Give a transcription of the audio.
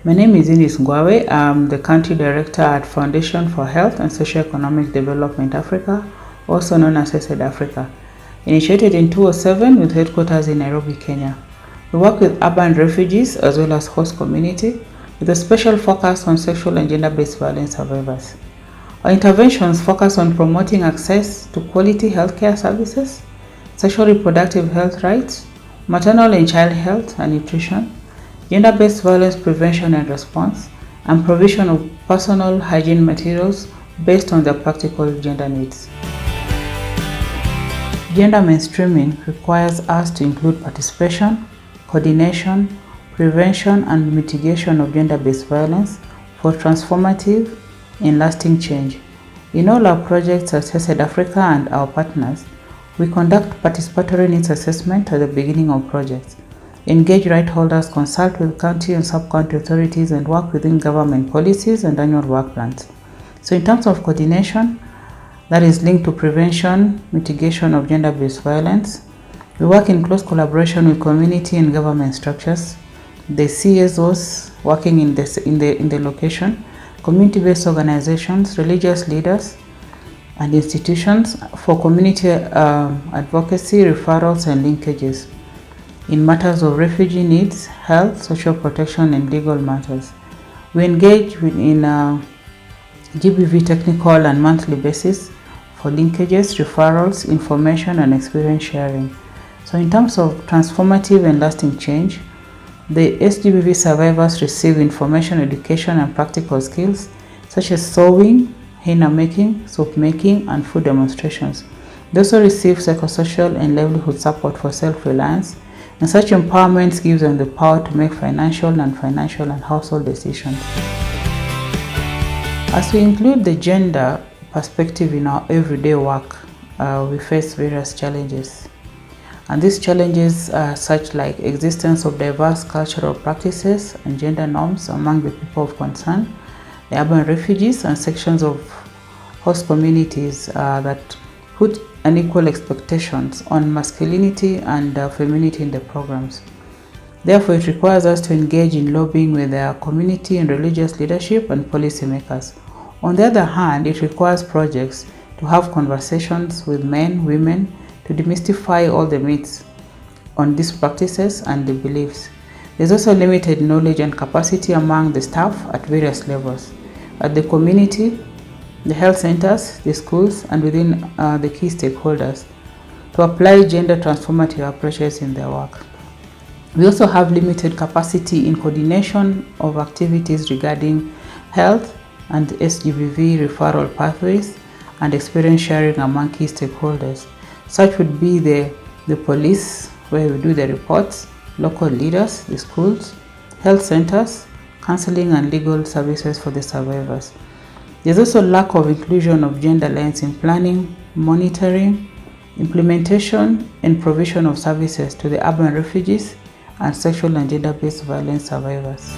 My name is Ines Ngwawe. I'm the Country Director at Foundation for Health and Socio-Economic Development Africa, also known as HESED Africa, initiated in 2007 with headquarters in Nairobi, Kenya. We work with urban refugees as well as host community with a special focus on sexual and gender-based violence survivors. Our interventions focus on promoting access to quality healthcare services, sexual reproductive health rights, maternal and child health and nutrition, gender-based violence prevention and response, and provision of personal hygiene materials based on their practical gender needs. Gender mainstreaming requires us to include participation, coordination, prevention, and mitigation of gender-based violence for transformative and lasting change. In all our projects at HESED Africa and our partners, we conduct participatory needs assessment at the beginning of projects, engage right holders, consult with county and sub-county authorities, and work within government policies and annual work plans. So in terms of coordination, that is linked to prevention, mitigation of gender-based violence. We work in close collaboration with community and government structures, the CSOs working in the location, community-based organizations, religious leaders, and institutions for community advocacy, referrals, and linkages in matters of refugee needs, health, social protection, and legal matters. We engage in GBV technical and monthly basis for linkages, referrals, information, and experience sharing. So in terms of transformative and lasting change, the SGBV survivors receive information, education, and practical skills such as sewing, henna making, soap making, and food demonstrations. They also receive psychosocial and livelihood support for self-reliance, and such empowerment gives them the power to make financial, non-financial, and household decisions. As we include the gender perspective in our everyday work, we face various challenges. And these challenges are such like existence of diverse cultural practices and gender norms among the people of concern, the urban refugees, and sections of host communities that put unequal expectations on masculinity and femininity in the programs. Therefore, it requires us to engage in lobbying with our community and religious leadership and policymakers. On the other hand, it requires projects to have conversations with men, women, to demystify all the myths on these practices and the beliefs. There's also limited knowledge and capacity among the staff at various levels, at the community, the health centers, the schools, and within the key stakeholders to apply gender transformative approaches in their work. We also have limited capacity in coordination of activities regarding health and SGBV referral pathways and experience sharing among key stakeholders. Such would be the police, where we do the reports, local leaders, the schools, health centers, counseling, and legal services for the survivors. There's also lack of inclusion of gender lens in planning, monitoring, implementation, and provision of services to the urban refugees and sexual and gender-based violence survivors.